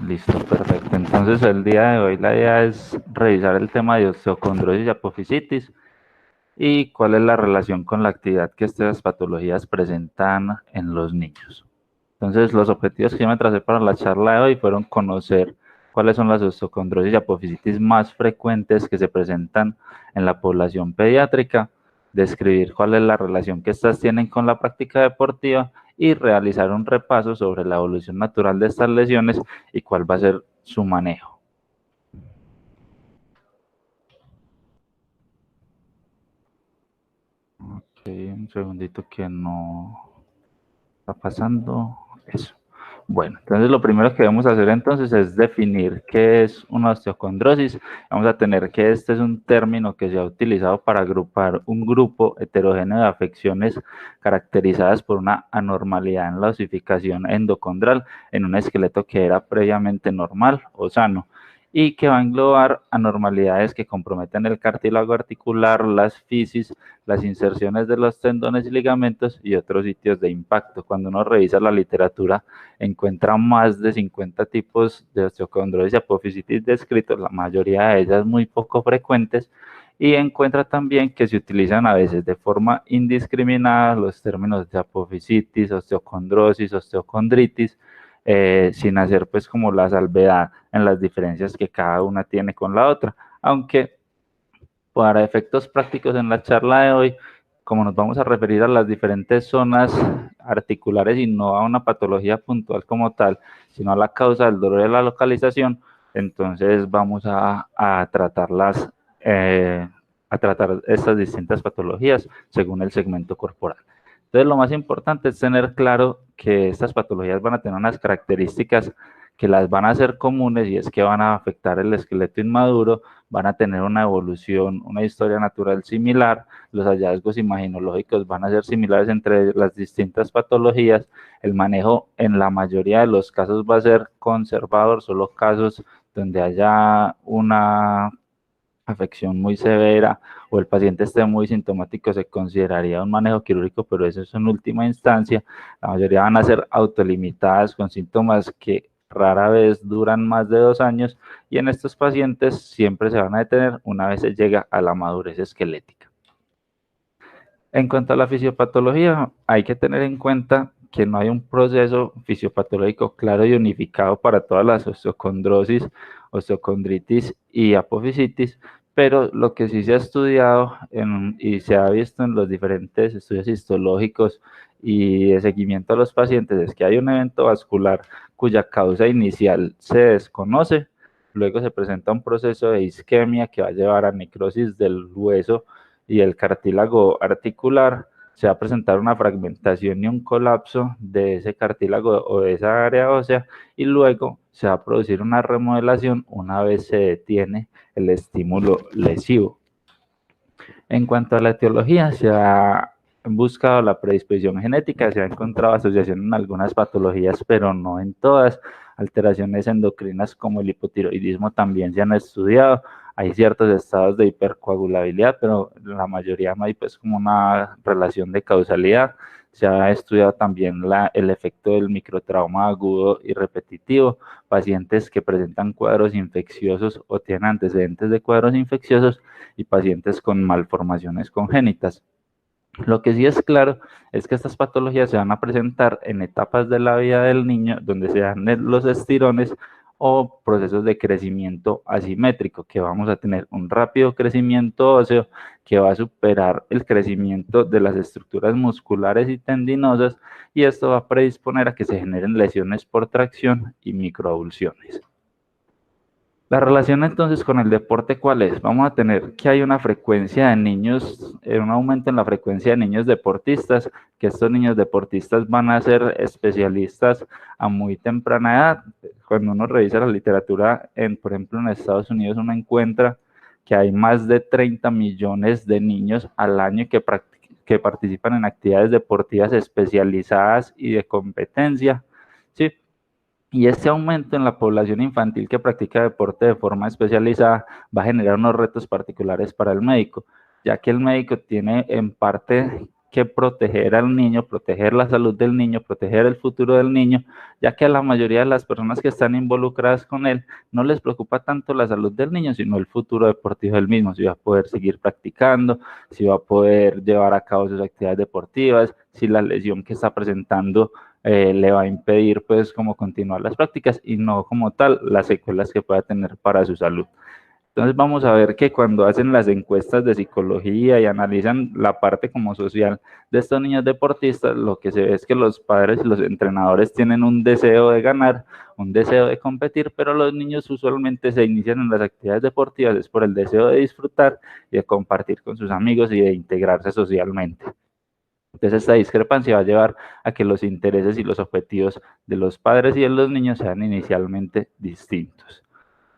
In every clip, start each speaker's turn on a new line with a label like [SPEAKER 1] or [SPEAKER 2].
[SPEAKER 1] Listo, perfecto. Entonces el día de hoy la idea es revisar el tema de osteocondrosis y apofisitis y cuál es la relación con la actividad que estas patologías presentan en los niños. Entonces los objetivos que yo me tracé para la charla de hoy fueron conocer cuáles son las osteocondrosis y apofisitis más frecuentes que se presentan en la población pediátrica, describir cuál es la relación que estas tienen con la práctica deportiva y realizar un repaso sobre la evolución natural de estas lesiones y cuál va a ser su manejo. Ok, un segundito que no está pasando eso. Bueno, entonces lo primero que debemos hacer entonces es definir qué es una osteocondrosis. Vamos a tener que este es un término que se ha utilizado para agrupar un grupo heterogéneo de afecciones caracterizadas por una anormalidad en la osificación endocondral en un esqueleto que era previamente normal o sano y que va a englobar anormalidades que comprometen el cartílago articular, las fisis, las inserciones de los tendones y ligamentos y otros sitios de impacto. Cuando uno revisa la literatura, encuentra más de 50 tipos de osteocondrosis y apofisitis descritos, la mayoría de ellas muy poco frecuentes, y encuentra también que se utilizan a veces de forma indiscriminada los términos de apofisitis, osteocondrosis, osteocondritis, sin hacer pues como la salvedad en las diferencias que cada una tiene con la otra, aunque para efectos prácticos en la charla de hoy, como nos vamos a referir a las diferentes zonas articulares y no a una patología puntual como tal, sino a la causa del dolor y la localización, entonces vamos a tratarlas, a tratar estas distintas patologías según el segmento corporal. Entonces, lo más importante es tener claro que estas patologías van a tener unas características que las van a hacer comunes y es que van a afectar el esqueleto inmaduro, van a tener una evolución, una historia natural similar, los hallazgos imaginológicos van a ser similares entre las distintas patologías, el manejo en la mayoría de los casos va a ser conservador, solo casos donde haya una afección muy severa o el paciente esté muy sintomático, se consideraría un manejo quirúrgico, pero eso es en última instancia. La mayoría van a ser autolimitadas con síntomas que rara vez duran más de 2 años y en estos pacientes siempre se van a detener una vez se llega a la madurez esquelética. En cuanto a la fisiopatología, hay que tener en cuenta que no hay un proceso fisiopatológico claro y unificado para todas las osteocondrosis, osteocondritis y apofisitis, pero lo que sí se ha estudiado y se ha visto en los diferentes estudios histológicos y de seguimiento a los pacientes es que hay un evento vascular cuya causa inicial se desconoce, luego se presenta un proceso de isquemia que va a llevar a necrosis del hueso y el cartílago articular, se va a presentar una fragmentación y un colapso de ese cartílago o de esa área ósea y luego se va a producir una remodelación una vez se detiene el estímulo lesivo. En cuanto a la etiología, se ha buscado la predisposición genética, se ha encontrado asociación en algunas patologías, pero no en todas. Alteraciones endocrinas como el hipotiroidismo también se han estudiado. Hay ciertos estados de hipercoagulabilidad, pero la mayoría no hay pues como una relación de causalidad. Se ha estudiado también el efecto del microtrauma agudo y repetitivo, pacientes que presentan cuadros infecciosos o tienen antecedentes de cuadros infecciosos y pacientes con malformaciones congénitas. Lo que sí es claro es que estas patologías se van a presentar en etapas de la vida del niño donde se dan los estirones o procesos de crecimiento asimétrico, que vamos a tener un rápido crecimiento óseo que va a superar el crecimiento de las estructuras musculares y tendinosas y esto va a predisponer a que se generen lesiones por tracción y microavulsiones. La relación entonces con el deporte, ¿cuál es? Vamos a tener que hay una frecuencia de niños, un aumento en la frecuencia de niños deportistas, que estos niños deportistas van a ser especialistas a muy temprana edad. Cuando uno revisa la literatura, por ejemplo, en Estados Unidos, uno encuentra que hay más de 30 millones de niños al año que participan en actividades deportivas especializadas y de competencia, ¿sí? Y este aumento en la población infantil que practica deporte de forma especializada va a generar unos retos particulares para el médico, ya que el médico tiene en parte que proteger al niño, proteger la salud del niño, proteger el futuro del niño, ya que a la mayoría de las personas que están involucradas con él no les preocupa tanto la salud del niño, sino el futuro deportivo del mismo, si va a poder seguir practicando, si va a poder llevar a cabo sus actividades deportivas, si la lesión que está presentando le va a impedir pues como continuar las prácticas y no como tal las secuelas que pueda tener para su salud. Entonces vamos a ver que cuando hacen las encuestas de psicología y analizan la parte como social de estos niños deportistas, lo que se ve es que los padres y los entrenadores tienen un deseo de ganar, un deseo de competir, pero los niños usualmente se inician en las actividades deportivas es por el deseo de disfrutar y de compartir con sus amigos y de integrarse socialmente. Entonces esta discrepancia va a llevar a que los intereses y los objetivos de los padres y de los niños sean inicialmente distintos.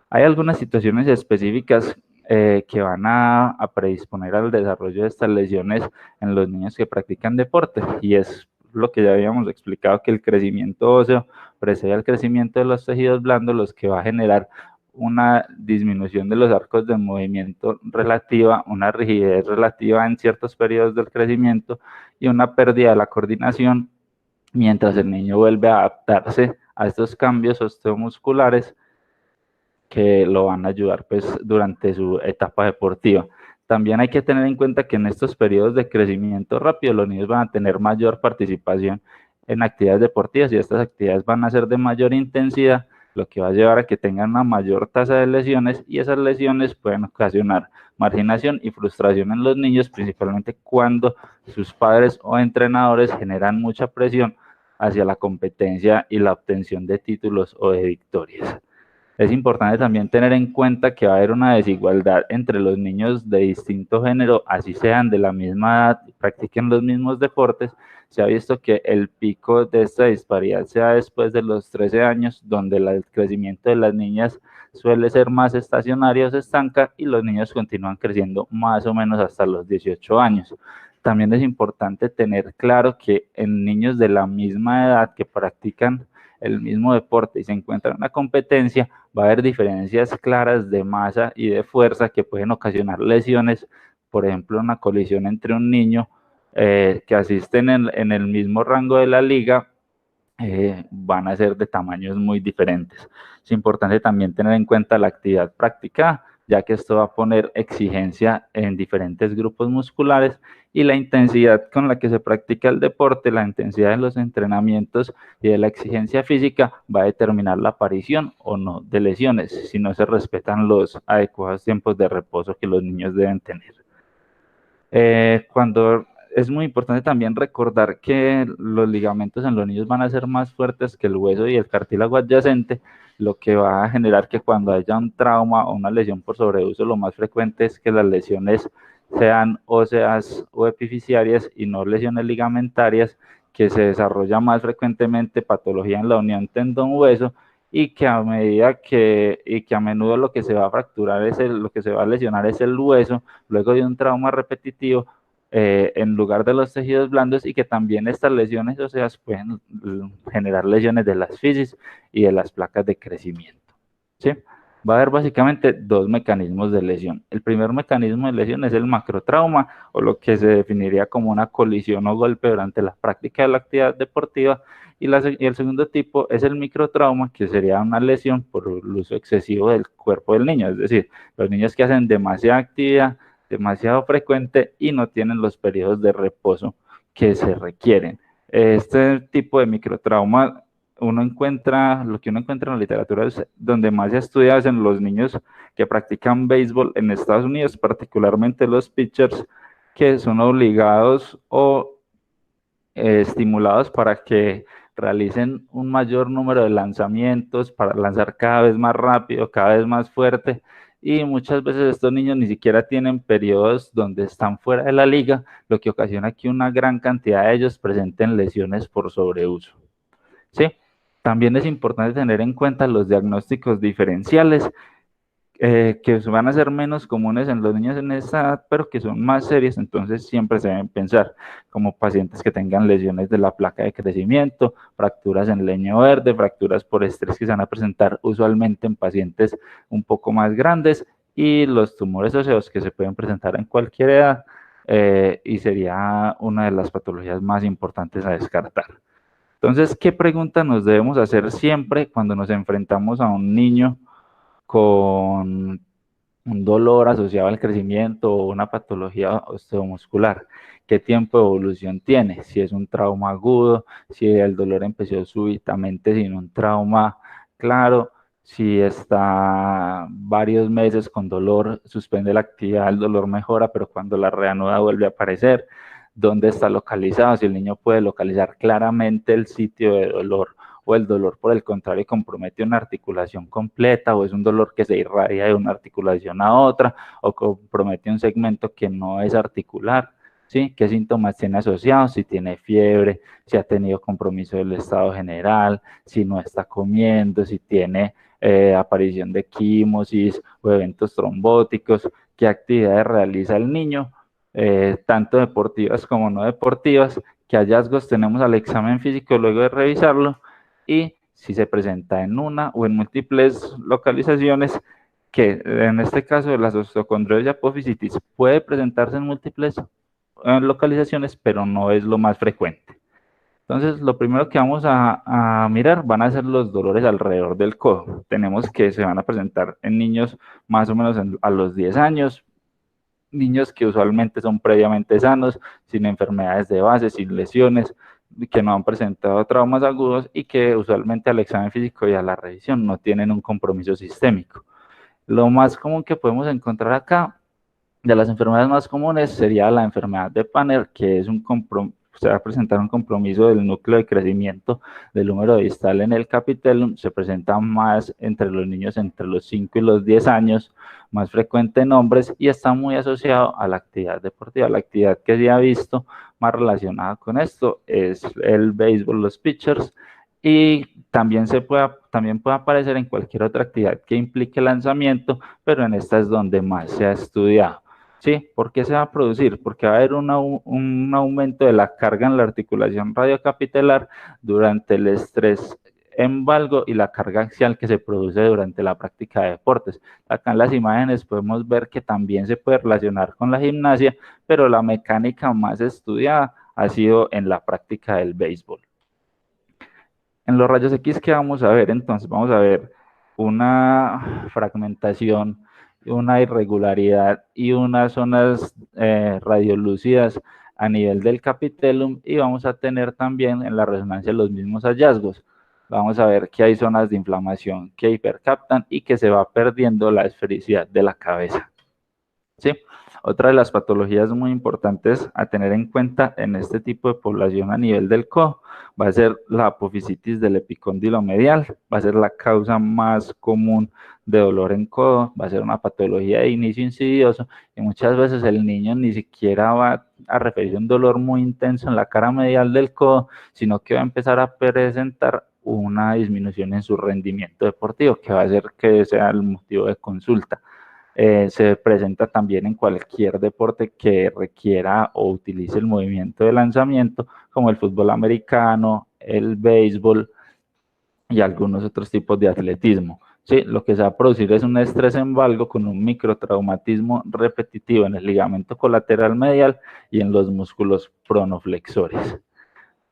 [SPEAKER 1] Hay algunas situaciones específicas que van a predisponer al desarrollo de estas lesiones en los niños que practican deporte y es lo que ya habíamos explicado, que el crecimiento óseo precede al crecimiento de los tejidos blandos, los que va a generar una disminución de los arcos de movimiento relativa, una rigidez relativa en ciertos periodos del crecimiento y una pérdida de la coordinación mientras el niño vuelve a adaptarse a estos cambios osteomusculares que lo van a ayudar pues durante su etapa deportiva. También hay que tener en cuenta que en estos periodos de crecimiento rápido los niños van a tener mayor participación en actividades deportivas y estas actividades van a ser de mayor intensidad, lo que va a llevar a que tengan una mayor tasa de lesiones y esas lesiones pueden ocasionar marginación y frustración en los niños, principalmente cuando sus padres o entrenadores generan mucha presión hacia la competencia y la obtención de títulos o de victorias. Es importante también tener en cuenta que va a haber una desigualdad entre los niños de distinto género, así sean de la misma edad, practiquen los mismos deportes. Se ha visto que el pico de esta disparidad se da después de los 13 años, donde el crecimiento de las niñas suele ser más estacionario, se estanca y los niños continúan creciendo más o menos hasta los 18 años. También es importante tener claro que en niños de la misma edad que practican el mismo deporte y se encuentran en una competencia, va a haber diferencias claras de masa y de fuerza que pueden ocasionar lesiones, por ejemplo, una colisión entre un niño que asisten en el mismo rango de la liga, van a ser de tamaños muy diferentes. Es importante también tener en cuenta la actividad práctica, ya que esto va a poner exigencia en diferentes grupos musculares y la intensidad con la que se practica el deporte, la intensidad de los entrenamientos y de la exigencia física va a determinar la aparición o no de lesiones, si no se respetan los adecuados tiempos de reposo que los niños deben tener. Cuando es muy importante también recordar que los ligamentos en los niños van a ser más fuertes que el hueso y el cartílago adyacente, lo que va a generar que cuando haya un trauma o una lesión por sobreuso, lo más frecuente es que las lesiones sean óseas o epifisiarias y no lesiones ligamentarias, que se desarrolla más frecuentemente patología en la unión tendón-hueso y que a medida que a menudo lo que se va a fracturar lo que se va a lesionar es el hueso luego de un trauma repetitivo en lugar de los tejidos blandos y que también estas lesiones óseas pueden generar lesiones de las fisis y de las placas de crecimiento. ¿Sí? Va a haber básicamente dos mecanismos de lesión. El primer mecanismo de lesión es el macrotrauma o lo que se definiría como una colisión o golpe durante la práctica de la actividad deportiva y el segundo tipo es el microtrauma, que sería una lesión por el uso excesivo del cuerpo del niño, es decir, los niños que hacen demasiada actividad demasiado frecuente y no tienen los periodos de reposo que se requieren. Este tipo de microtrauma lo que uno encuentra en la literatura es donde más se estudia es en los niños que practican béisbol en Estados Unidos, particularmente los pitchers, que son obligados o estimulados para que realicen un mayor número de lanzamientos, para lanzar cada vez más rápido, cada vez más fuerte, y muchas veces estos niños ni siquiera tienen periodos donde están fuera de la liga, lo que ocasiona que una gran cantidad de ellos presenten lesiones por sobreuso. ¿Sí? También es importante tener en cuenta los diagnósticos diferenciales, que van a ser menos comunes en los niños en esta edad, pero que son más serias, entonces siempre se deben pensar como pacientes que tengan lesiones de la placa de crecimiento, fracturas en leño verde, fracturas por estrés que se van a presentar usualmente en pacientes un poco más grandes y los tumores óseos que se pueden presentar en cualquier edad, y sería una de las patologías más importantes a descartar. Entonces, ¿qué pregunta nos debemos hacer siempre cuando nos enfrentamos a un niño con un dolor asociado al crecimiento o una patología osteomuscular? ¿Qué tiempo de evolución tiene? Si es un trauma agudo, si el dolor empezó súbitamente sin un trauma claro, si está varios meses con dolor, suspende la actividad, el dolor mejora, pero cuando la reanuda vuelve a aparecer. ¿Dónde está localizado? Si el niño puede localizar claramente el sitio de dolor, o el dolor por el contrario compromete una articulación completa, o es un dolor que se irradia de una articulación a otra, o compromete un segmento que no es articular. ¿Sí? ¿Qué síntomas tiene asociados? Si tiene fiebre, si ha tenido compromiso del estado general, si no está comiendo, si tiene aparición de quimosis o eventos trombóticos, qué actividades realiza el niño, tanto deportivas como no deportivas, qué hallazgos tenemos al examen físico luego de revisarlo, y si se presenta en una o en múltiples localizaciones, que en este caso de las osteocondrosis y apofisitis puede presentarse en múltiples localizaciones, pero no es lo más frecuente. Entonces, lo primero que vamos a mirar van a ser los dolores alrededor del codo. Tenemos que se van a presentar en niños más o menos a los 10 años, niños que usualmente son previamente sanos, sin enfermedades de base, sin lesiones, que no han presentado traumas agudos y que usualmente al examen físico y a la revisión no tienen un compromiso sistémico. Lo más común que podemos encontrar acá, de las enfermedades más comunes, sería la enfermedad de Panner, que es se va a presentar un compromiso del núcleo de crecimiento del húmero distal en el capitellum. Se presenta más entre los niños entre los 5 y los 10 años, más frecuente en hombres, y está muy asociado a la actividad deportiva. La actividad que se ha visto más relacionada con esto es el béisbol, los pitchers, y también puede aparecer en cualquier otra actividad que implique lanzamiento, pero en esta es donde más se ha estudiado. ¿Sí? ¿Por qué se va a producir? Porque va a haber un aumento de la carga en la articulación radiocapitelar durante el estrés en valgo y la carga axial que se produce durante la práctica de deportes. Acá en las imágenes podemos ver que también se puede relacionar con la gimnasia, pero la mecánica más estudiada ha sido en la práctica del béisbol. En los rayos X, ¿qué vamos a ver? Entonces vamos a ver una fragmentación, una irregularidad y unas zonas radiolúcidas a nivel del capitellum, y vamos a tener también en la resonancia los mismos hallazgos. Vamos a ver que hay zonas de inflamación que hipercaptan y que se va perdiendo la esfericidad de la cabeza. ¿Sí? Otra de las patologías muy importantes a tener en cuenta en este tipo de población a nivel del codo va a ser la apofisitis del epicóndilo medial, va a ser la causa más común de dolor en codo, va a ser una patología de inicio insidioso, y muchas veces el niño ni siquiera va a referir un dolor muy intenso en la cara medial del codo, sino que va a empezar a presentar una disminución en su rendimiento deportivo, que va a ser que sea el motivo de consulta. Se presenta también en cualquier deporte que requiera o utilice el movimiento de lanzamiento, como el fútbol americano, el béisbol y algunos otros tipos de atletismo. Sí, lo que se va a producir es un estrés en valgo con un microtraumatismo repetitivo en el ligamento colateral medial y en los músculos pronoflexores.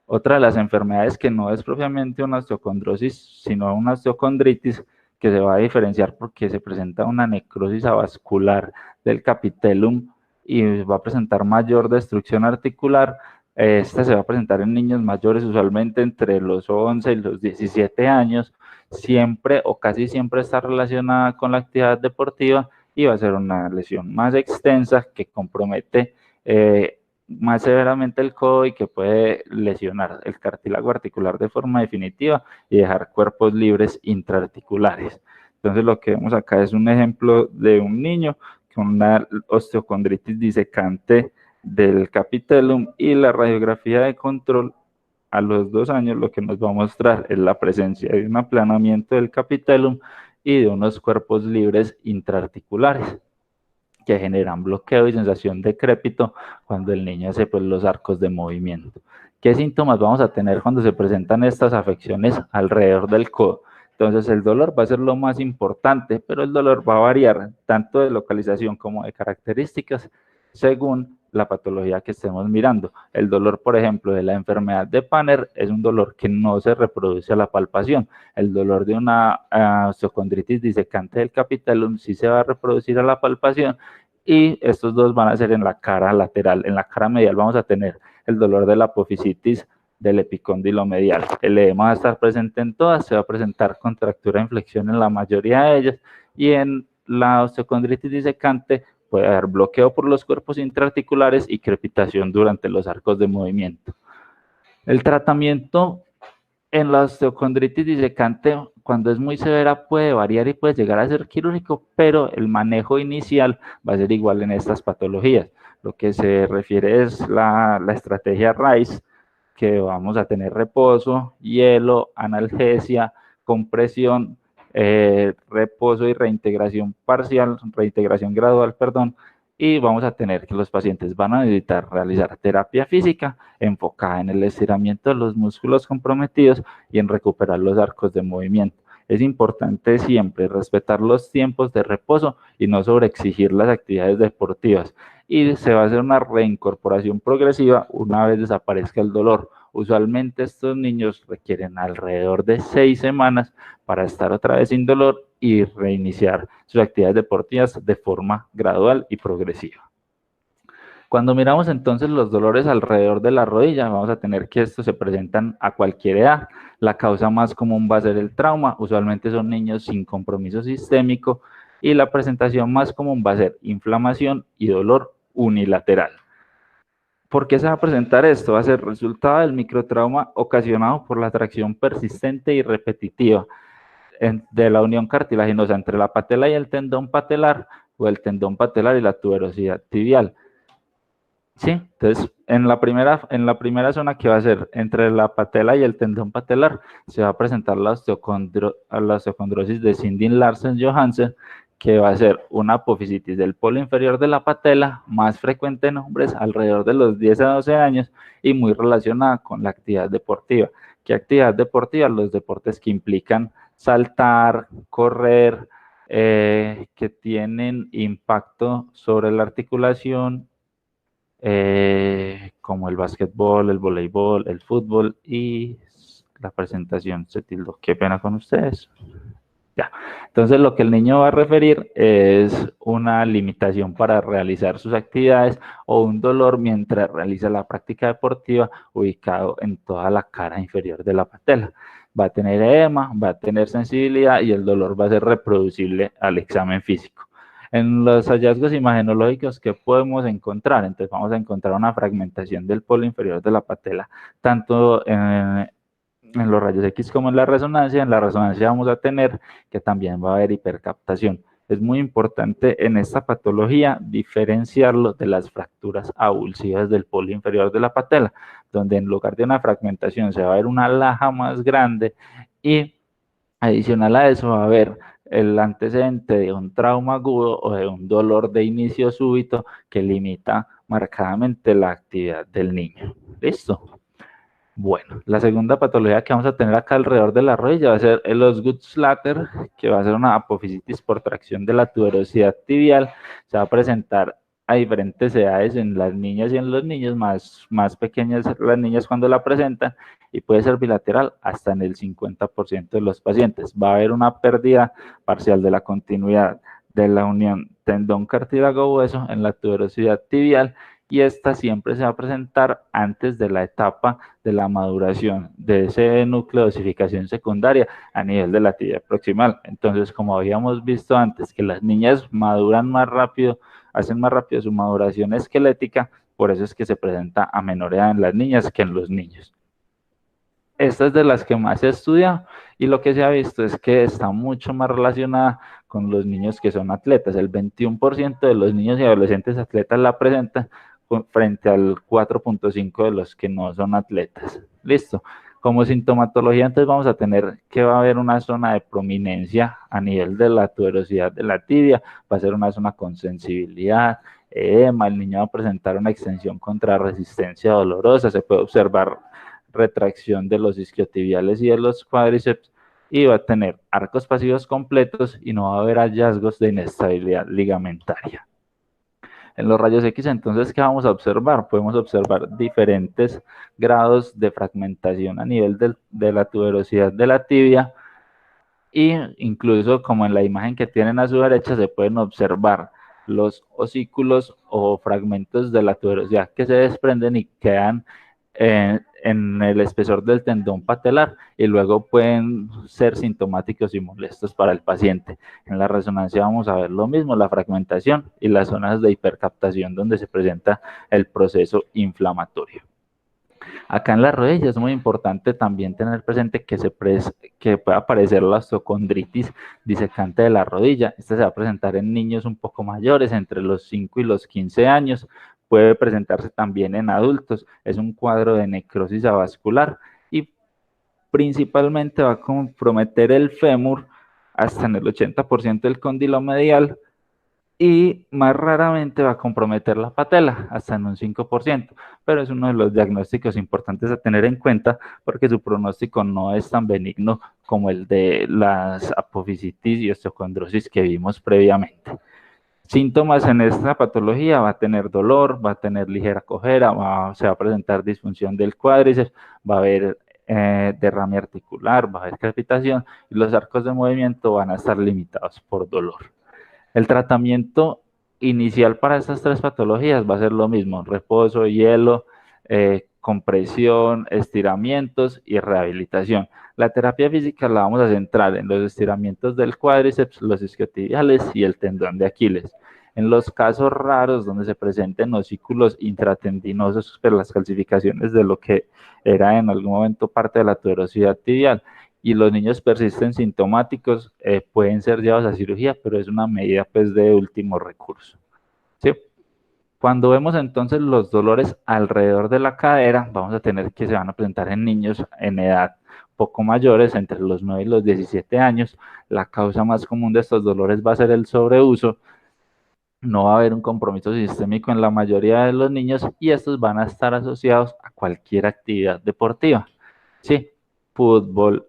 [SPEAKER 1] Otra de las enfermedades que no es propiamente una osteocondrosis, sino una osteocondritis, que se va a diferenciar porque se presenta una necrosis avascular del capitellum y va a presentar mayor destrucción articular. Esta se va a presentar en niños mayores, usualmente entre los 11 y los 17 años, siempre o casi siempre está relacionada con la actividad deportiva, y va a ser una lesión más extensa que compromete más severamente el codo y que puede lesionar el cartílago articular de forma definitiva y dejar cuerpos libres intraarticulares. Entonces lo que vemos acá es un ejemplo de un niño con una osteocondritis disecante del capitellum, y la radiografía de control a los 2 años lo que nos va a mostrar es la presencia de un aplanamiento del capitellum y de unos cuerpos libres intraarticulares que generan bloqueo y sensación de crépito cuando el niño hace pues, los arcos de movimiento. ¿Qué síntomas vamos a tener cuando se presentan estas afecciones alrededor del codo? Entonces el dolor va a ser lo más importante, pero el dolor va a variar tanto de localización como de características según la patología que estemos mirando. El dolor, por ejemplo, de la enfermedad de Panner es un dolor que no se reproduce a la palpación. El dolor de una osteocondritis disecante del capitellum sí se va a reproducir a la palpación, y estos dos van a ser en la cara lateral. En la cara medial vamos a tener el dolor de la apofisitis del epicóndilo medial. El edema va a estar presente en todas, se va a presentar contractura e inflexión en la mayoría de ellas, y en la osteocondritis disecante puede haber bloqueo por los cuerpos intraarticulares y crepitación durante los arcos de movimiento. El tratamiento en la osteocondritis disecante, cuando es muy severa, puede variar y puede llegar a ser quirúrgico, pero el manejo inicial va a ser igual en estas patologías. Lo que se refiere es la estrategia RICE, que vamos a tener reposo, hielo, analgesia, compresión, reposo y reintegración parcial, reintegración gradual, perdón, y vamos a tener que los pacientes van a necesitar realizar terapia física enfocada en el estiramiento de los músculos comprometidos y en recuperar los arcos de movimiento. Es importante siempre respetar los tiempos de reposo y no sobreexigir las actividades deportivas. Y se va a hacer una reincorporación progresiva una vez desaparezca el dolor. Usualmente estos niños requieren alrededor de 6 semanas para estar otra vez sin dolor y reiniciar sus actividades deportivas de forma gradual y progresiva. Cuando miramos entonces los dolores alrededor de la rodilla, vamos a tener que estos se presentan a cualquier edad. La causa más común va a ser el trauma, usualmente son niños sin compromiso sistémico, y la presentación más común va a ser inflamación y dolor unilateral. ¿Por qué se va a presentar esto? Va a ser resultado del microtrauma ocasionado por la tracción persistente y repetitiva de la unión cartilaginosa entre la patela y el tendón patelar, o el tendón patelar y la tuberosidad tibial. Sí, entonces en la primera zona, que va a ser entre la patela y el tendón patelar, se va a presentar la osteocondrosis de Sinding-Larsen-Johansen, que va a ser una apofisitis del polo inferior de la patela, más frecuente en hombres alrededor de los 10 a 12 años y muy relacionada con la actividad deportiva. ¿Qué actividad deportiva? Los deportes que implican saltar, correr, que tienen impacto sobre la articulación, como el básquetbol, el voleibol, el fútbol y la presentación se tildó. Qué pena con ustedes. Ya. Entonces lo que el niño va a referir es una limitación para realizar sus actividades o un dolor mientras realiza la práctica deportiva ubicado en toda la cara inferior de la patela. Va a tener edema, va a tener sensibilidad y el dolor va a ser reproducible al examen físico. En los hallazgos imagenológicos, ¿qué podemos encontrar? Entonces vamos a encontrar una fragmentación del polo inferior de la patela, tanto en los rayos X como en la resonancia. En la resonancia vamos a tener que también va a haber hipercaptación. Es muy importante en esta patología diferenciarlo de las fracturas avulsivas del polo inferior de la patela, donde en lugar de una fragmentación se va a ver una laja más grande, y adicional a eso va a haber el antecedente de un trauma agudo o de un dolor de inicio súbito que limita marcadamente la actividad del niño. ¿Listo? Bueno, la segunda patología que vamos a tener acá alrededor de la rodilla va a ser el Osgood-Schlatter, que va a ser una apofisitis por tracción de la tuberosidad tibial. Se va a presentar a diferentes edades en las niñas y en los niños, más pequeñas las niñas cuando la presentan, y puede ser bilateral hasta en el 50% de los pacientes. Va a haber una pérdida parcial de la continuidad de la unión tendón cartílago hueso en la tuberosidad tibial, y esta siempre se va a presentar antes de la etapa de la maduración de ese núcleo de osificación secundaria a nivel de la tibia proximal. Entonces, como habíamos visto antes, que las niñas maduran más rápido, hacen más rápido su maduración esquelética, por eso es que se presenta a menor edad en las niñas que en los niños. Esta es de las que más se ha estudiado, y lo que se ha visto es que está mucho más relacionada con los niños que son atletas. El 21% de los niños y adolescentes atletas la presentan, frente al 4.5% de los que no son atletas. Listo. Como sintomatología, entonces vamos a tener que va a haber una zona de prominencia a nivel de la tuberosidad de la tibia, va a ser una zona con sensibilidad, edema, el niño va a presentar una extensión contra resistencia dolorosa, se puede observar retracción de los isquiotibiales y de los cuádriceps, y va a tener arcos pasivos completos y no va a haber hallazgos de inestabilidad ligamentaria. En los rayos X, entonces, ¿qué vamos a observar? Podemos observar diferentes grados de fragmentación a nivel de la tuberosidad de la tibia, y incluso como en la imagen que tienen a su derecha se pueden observar los osículos o fragmentos de la tuberosidad que se desprenden y quedan en el espesor del tendón patelar, y luego pueden ser sintomáticos y molestos para el paciente. En la resonancia vamos a ver lo mismo, la fragmentación y las zonas de hipercaptación donde se presenta el proceso inflamatorio. Acá en la rodilla es muy importante también tener presente que puede aparecer la osteocondritis disecante de la rodilla. Esta se va a presentar en niños un poco mayores, entre los 5 y los 15 años. Puede presentarse también en adultos. Es un cuadro de necrosis avascular y principalmente va a comprometer el fémur hasta en el 80% del cóndilo medial, y más raramente va a comprometer la patela, hasta en un 5%, pero es uno de los diagnósticos importantes a tener en cuenta porque su pronóstico no es tan benigno como el de las apofisitis y osteocondrosis que vimos previamente. Síntomas en esta patología: va a tener dolor, va a tener ligera cojera, se va a presentar disfunción del cuádriceps, va a haber derrame articular, va a haber crepitación, y los arcos de movimiento van a estar limitados por dolor. El tratamiento inicial para estas tres patologías va a ser lo mismo: reposo, hielo, compresión, estiramientos y rehabilitación. La terapia física la vamos a centrar en los estiramientos del cuádriceps, los isquiotibiales y el tendón de Aquiles. En los casos raros donde se presenten osículos intratendinosos, pero las calcificaciones de lo que era en algún momento parte de la tuberosidad tibial, y los niños persisten sintomáticos, pueden ser llevados a cirugía, pero es una medida pues de último recurso. ¿Sí? Cuando vemos entonces los dolores alrededor de la cadera, vamos a tener que se van a presentar en niños en edad poco mayores, entre los 9 y los 17 años. La causa más común de estos dolores va a ser el sobreuso. No va a haber un compromiso sistémico en la mayoría de los niños, y estos van a estar asociados a cualquier actividad deportiva. Sí, fútbol,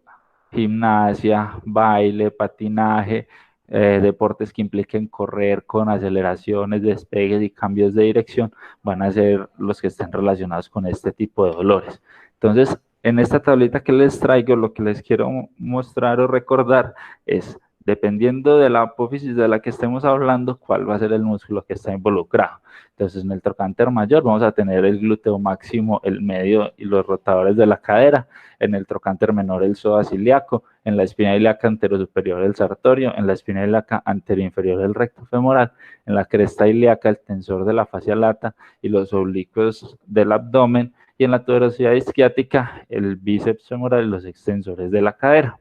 [SPEAKER 1] gimnasia, baile, patinaje, deportes que impliquen correr con aceleraciones, despegues y cambios de dirección, van a ser los que estén relacionados con este tipo de dolores. Entonces, en esta tablita que les traigo, lo que les quiero mostrar o recordar es, dependiendo de la apófisis de la que estemos hablando, cuál va a ser el músculo que está involucrado. Entonces, en el trocánter mayor vamos a tener el glúteo máximo, el medio y los rotadores de la cadera. En el trocánter menor el psoas ilíaco, en la espina ilíaca anterosuperior el sartorio, en la espina ilíaca anteroinferior el recto femoral, en la cresta ilíaca el tensor de la fascia lata y los oblicuos del abdomen, y en la tuberosidad isquiática el bíceps femoral y los extensores de la cadera.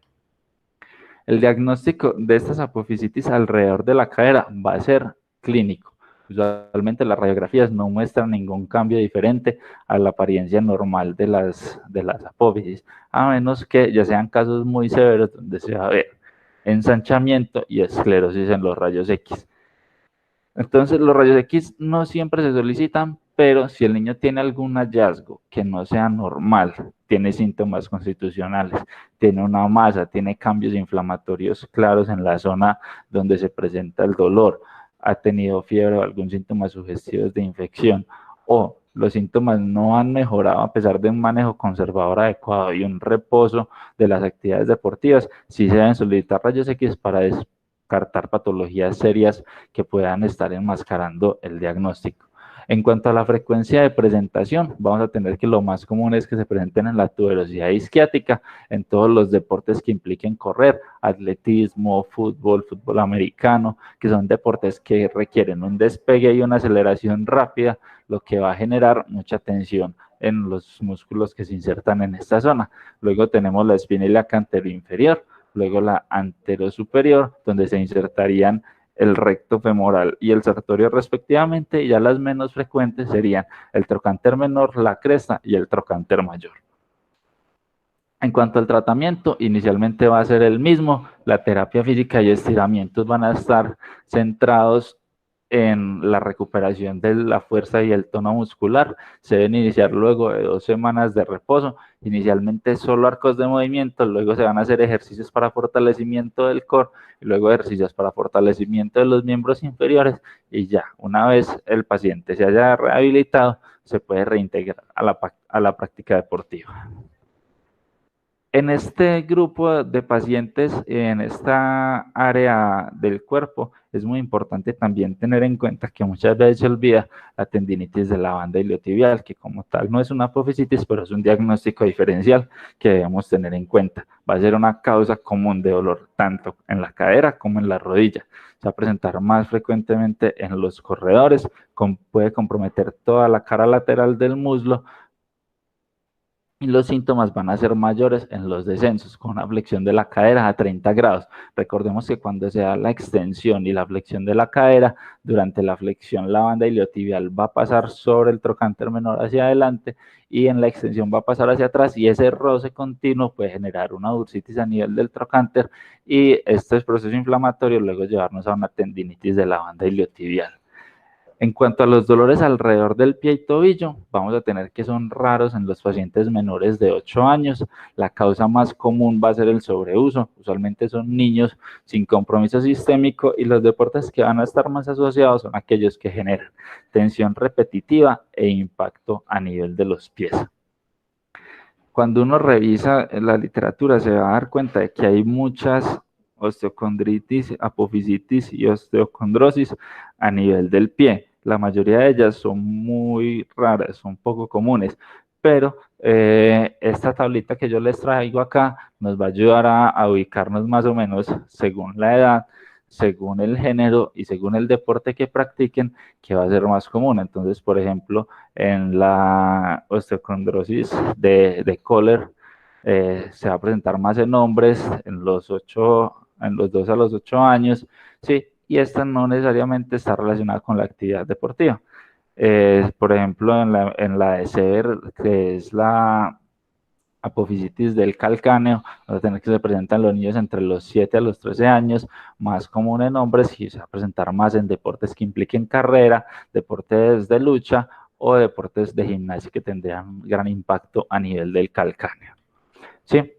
[SPEAKER 1] El diagnóstico de estas apofisitis alrededor de la cadera va a ser clínico. Usualmente las radiografías no muestran ningún cambio diferente a la apariencia normal de las apófisis, a menos que ya sean casos muy severos donde se va a ver ensanchamiento y esclerosis en los rayos X. Entonces, los rayos X no siempre se solicitan, pero si el niño tiene algún hallazgo que no sea normal, tiene síntomas constitucionales, tiene una masa, tiene cambios inflamatorios claros en la zona donde se presenta el dolor, ha tenido fiebre o algún síntoma sugestivo de infección, o los síntomas no han mejorado a pesar de un manejo conservador adecuado y un reposo de las actividades deportivas, sí se deben solicitar rayos X para descartar patologías serias que puedan estar enmascarando el diagnóstico. En cuanto a la frecuencia de presentación, vamos a tener que lo más común es que se presenten en la tuberosidad isquiática, en todos los deportes que impliquen correr, atletismo, fútbol, fútbol americano, que son deportes que requieren un despegue y una aceleración rápida, lo que va a generar mucha tensión en los músculos que se insertan en esta zona. Luego tenemos la espina ilíaca anteroinferior, luego la anterosuperior, donde se insertarían el recto femoral y el sartorio respectivamente, y ya las menos frecuentes serían el trocánter menor, la cresta y el trocánter mayor. En cuanto al tratamiento, inicialmente va a ser el mismo. La terapia física y estiramientos van a estar centrados en la recuperación de la fuerza y el tono muscular. Se deben iniciar luego de 2 semanas de reposo, inicialmente solo arcos de movimiento, luego se van a hacer ejercicios para fortalecimiento del core, y luego ejercicios para fortalecimiento de los miembros inferiores, y ya, una vez el paciente se haya rehabilitado, se puede reintegrar a la práctica deportiva. En este grupo de pacientes, en esta área del cuerpo, es muy importante también tener en cuenta que muchas veces se olvida la tendinitis de la banda iliotibial, que como tal no es una apofisitis, pero es un diagnóstico diferencial que debemos tener en cuenta. Va a ser una causa común de dolor tanto en la cadera como en la rodilla. Se va a presentar más frecuentemente en los corredores, puede comprometer toda la cara lateral del muslo, y los síntomas van a ser mayores en los descensos, con una flexión de la cadera a 30 grados. Recordemos que cuando se da la extensión y la flexión de la cadera, durante la flexión la banda iliotibial va a pasar sobre el trocánter menor hacia adelante y en la extensión va a pasar hacia atrás, y ese roce continuo puede generar una bursitis a nivel del trocánter, y este proceso inflamatorio luego llevarnos a una tendinitis de la banda iliotibial. En cuanto a los dolores alrededor del pie y tobillo, vamos a tener que son raros en los pacientes menores de 8 años. La causa más común va a ser el sobreuso. Usualmente son niños sin compromiso sistémico, y los deportes que van a estar más asociados son aquellos que generan tensión repetitiva e impacto a nivel de los pies. Cuando uno revisa la literatura se va a dar cuenta de que hay muchas osteocondritis, apofisitis y osteocondrosis a nivel del pie. La mayoría de ellas son muy raras, son poco comunes, pero esta tablita que yo les traigo acá nos va a ayudar a ubicarnos más o menos según la edad, según el género y según el deporte que practiquen, que va a ser más común. Entonces, por ejemplo, en la osteocondrosis de Kohler, se va a presentar más en hombres en los 2 a los 8 años, ¿sí? Y esta no necesariamente está relacionada con la actividad deportiva. Por ejemplo, en la de Sever, que es la apofisitis del calcáneo, va a tener que se presentan los niños entre los 7 a los 13 años, más común en hombres, y se va a presentar más en deportes que impliquen carrera, deportes de lucha o deportes de gimnasia que tendrían gran impacto a nivel del calcáneo. ¿Sí?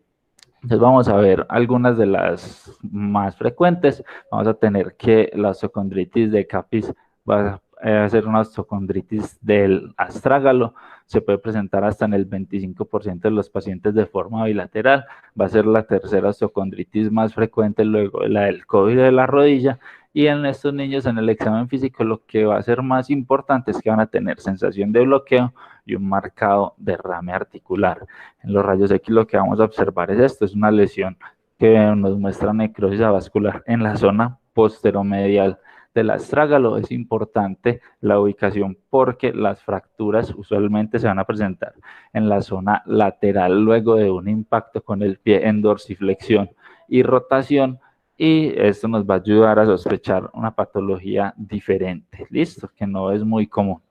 [SPEAKER 1] Entonces vamos a ver algunas de las más frecuentes. Vamos a tener que la osteocondritis de Capis va a ser una osteocondritis del astrágalo. Se puede presentar hasta en el 25% de los pacientes de forma bilateral. Va a ser la tercera osteocondritis más frecuente luego de la del COVID de la rodilla. Y en estos niños, en el examen físico, lo que va a ser más importante es que van a tener sensación de bloqueo y un marcado derrame articular. En los rayos X lo que vamos a observar es esto, es una lesión que nos muestra necrosis avascular en la zona posteromedial del astrágalo. Es importante la ubicación porque las fracturas usualmente se van a presentar en la zona lateral luego de un impacto con el pie en dorsiflexión y rotación, y esto nos va a ayudar a sospechar una patología diferente, listo, que no es muy común.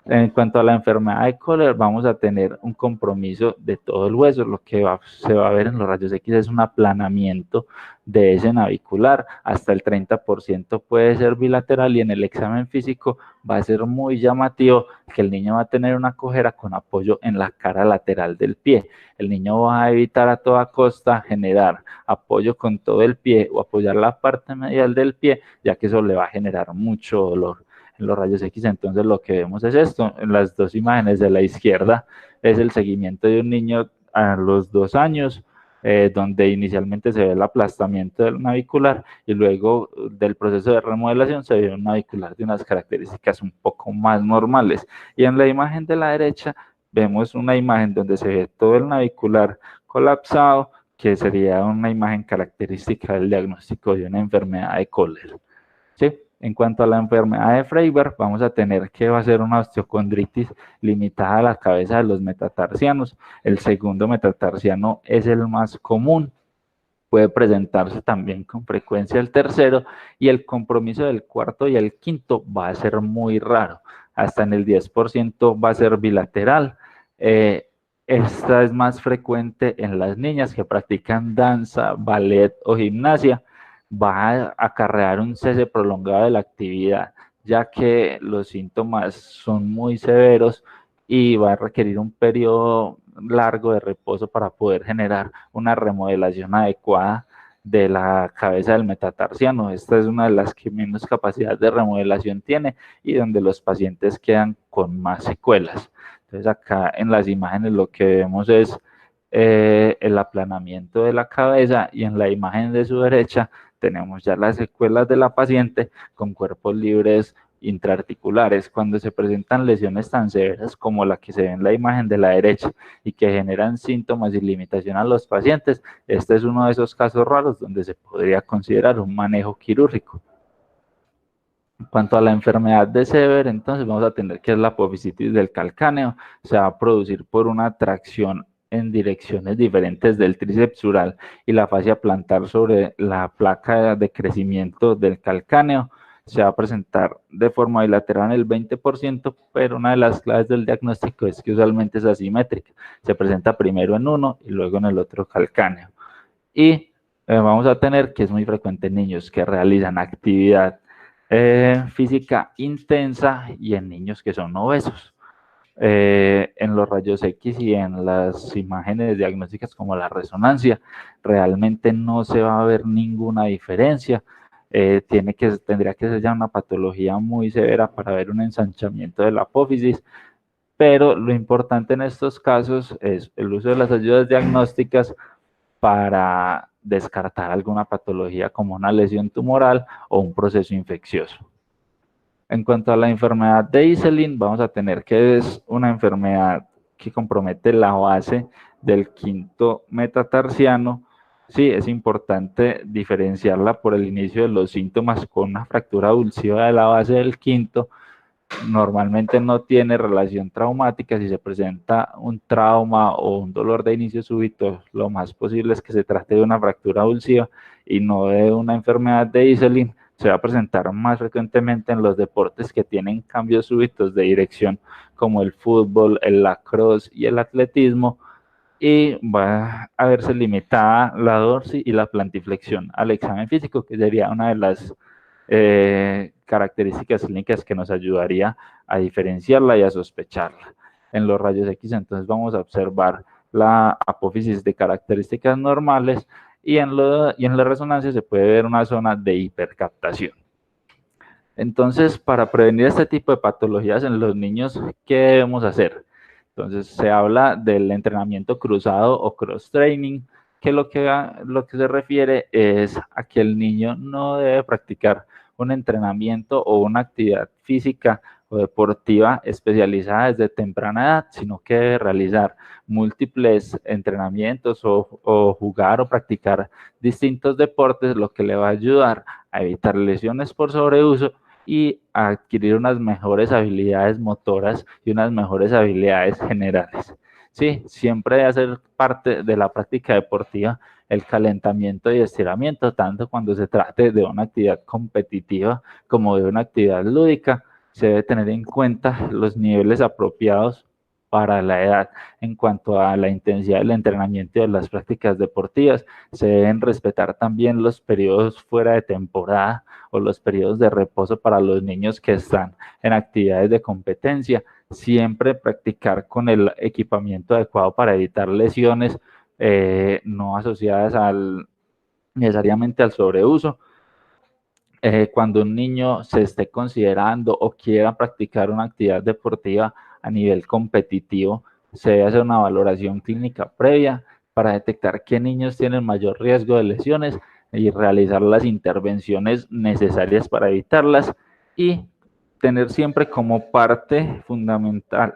[SPEAKER 1] En cuanto a la enfermedad de Kohler, vamos a tener un compromiso de todo el hueso. Lo que se va a ver en los rayos X es un aplanamiento de ese navicular. Hasta el 30% puede ser bilateral, y en el examen físico va a ser muy llamativo que el niño va a tener una cojera con apoyo en la cara lateral del pie. El niño va a evitar a toda costa generar apoyo con todo el pie o apoyar la parte medial del pie, ya que eso le va a generar mucho dolor en los rayos X. Entonces lo que vemos es esto. En las dos imágenes de la izquierda es el seguimiento de un niño a los 2 años, donde inicialmente se ve el aplastamiento del navicular, y luego del proceso de remodelación se ve un navicular de unas características un poco más normales. Y en la imagen de la derecha vemos una imagen donde se ve todo el navicular colapsado, que sería una imagen característica del diagnóstico de una enfermedad de Kohler. ¿Sí? En cuanto a la enfermedad de Freiberg, vamos a tener que va a ser una osteocondritis limitada a la cabeza de los metatarsianos. El segundo metatarsiano es el más común. Puede presentarse también con frecuencia el tercero, y el compromiso del cuarto y el quinto va a ser muy raro. Hasta en el 10% va a ser bilateral. Esta es más frecuente en las niñas que practican danza, ballet o gimnasia. Va a acarrear un cese prolongado de la actividad ya que los síntomas son muy severos y va a requerir un periodo largo de reposo para poder generar una remodelación adecuada de la cabeza del metatarsiano. Esta es una de las que menos capacidad de remodelación tiene y donde los pacientes quedan con más secuelas. Entonces acá en las imágenes lo que vemos es el aplanamiento de la cabeza y en la imagen de su derecha tenemos ya las secuelas de la paciente con cuerpos libres intraarticulares. Cuando se presentan lesiones tan severas como la que se ve en la imagen de la derecha y que generan síntomas y limitación a los pacientes, este es uno de esos casos raros donde se podría considerar un manejo quirúrgico. En cuanto a la enfermedad de Sever, entonces vamos a tener que es la apofisitis del calcáneo. Se va a producir por una tracción en direcciones diferentes del tríceps sural y la fascia plantar sobre la placa de crecimiento del calcáneo. Se va a presentar de forma bilateral en el 20%, pero una de las claves del diagnóstico es que usualmente es asimétrica. Se presenta primero en uno y luego en el otro calcáneo. Y vamos a tener que es muy frecuente en niños que realizan actividad física intensa y en niños que son obesos. En los rayos X y en las imágenes diagnósticas como la resonancia, realmente no se va a ver ninguna diferencia. Tendría que ser ya una patología muy severa para ver un ensanchamiento de la apófisis, pero lo importante en estos casos es el uso de las ayudas diagnósticas para descartar alguna patología como una lesión tumoral o un proceso infeccioso. En cuanto a la enfermedad de Iselin, vamos a tener que es una enfermedad que compromete la base del quinto metatarsiano. Sí, es importante diferenciarla por el inicio de los síntomas con una fractura avulsiva de la base del quinto. Normalmente no tiene relación traumática. Si se presenta un trauma o un dolor de inicio súbito, lo más posible es que se trate de una fractura avulsiva y no de una enfermedad de Iselin. Se va a presentar más frecuentemente en los deportes que tienen cambios súbitos de dirección, como el fútbol, el lacrosse y el atletismo, y va a verse limitada la dorsi y la plantiflexión al examen físico, que sería una de las características clínicas que nos ayudaría a diferenciarla y a sospecharla. En los rayos X entonces vamos a observar la apófisis de características normales y en la resonancia se puede ver una zona de hipercaptación. Entonces, para prevenir este tipo de patologías en los niños, ¿qué debemos hacer? Entonces, se habla del entrenamiento cruzado o cross-training, que lo que se refiere es a que el niño no debe practicar un entrenamiento o una actividad física o deportiva especializada desde temprana edad, sino que debe realizar múltiples entrenamientos o jugar o practicar distintos deportes, lo que le va a ayudar a evitar lesiones por sobreuso y a adquirir unas mejores habilidades motoras y unas mejores habilidades generales. Sí, siempre debe hacer parte de la práctica deportiva el calentamiento y estiramiento, tanto cuando se trate de una actividad competitiva como de una actividad lúdica. Se debe tener en cuenta los niveles apropiados para la edad. En cuanto a la intensidad del entrenamiento y de las prácticas deportivas, se deben respetar también los periodos fuera de temporada o los periodos de reposo para los niños que están en actividades de competencia. Siempre practicar con el equipamiento adecuado para evitar lesiones no asociadas necesariamente al sobreuso. Cuando un niño se esté considerando o quiera practicar una actividad deportiva a nivel competitivo, se debe hacer una valoración clínica previa para detectar qué niños tienen mayor riesgo de lesiones y realizar las intervenciones necesarias para evitarlas, y tener siempre como parte fundamental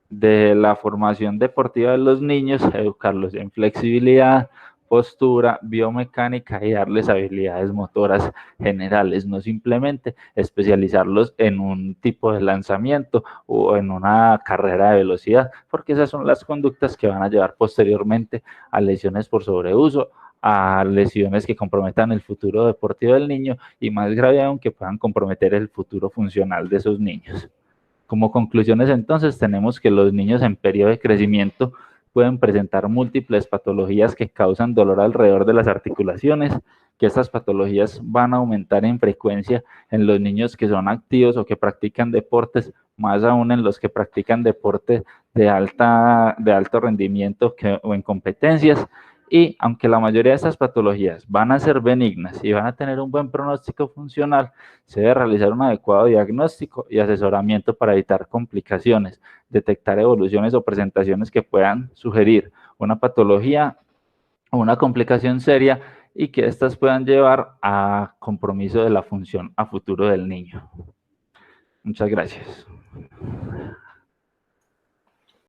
[SPEAKER 1] de la formación deportiva de los niños, educarlos en flexibilidad, postura, biomecánica y darles habilidades motoras generales, no simplemente especializarlos en un tipo de lanzamiento o en una carrera de velocidad, porque esas son las conductas que van a llevar posteriormente a lesiones por sobreuso, a lesiones que comprometan el futuro deportivo del niño y, más grave aún, que puedan comprometer el futuro funcional de esos niños. Como conclusiones, entonces, tenemos que los niños en periodo de crecimiento pueden presentar múltiples patologías que causan dolor alrededor de las articulaciones, que estas patologías van a aumentar en frecuencia en los niños que son activos o que practican deportes, más aún en los que practican deportes de alto rendimiento o en competencias. Y aunque la mayoría de estas patologías van a ser benignas y van a tener un buen pronóstico funcional, se debe realizar un adecuado diagnóstico y asesoramiento para evitar complicaciones, detectar evoluciones o presentaciones que puedan sugerir una patología o una complicación seria y que estas puedan llevar a compromiso de la función a futuro del niño. Muchas gracias.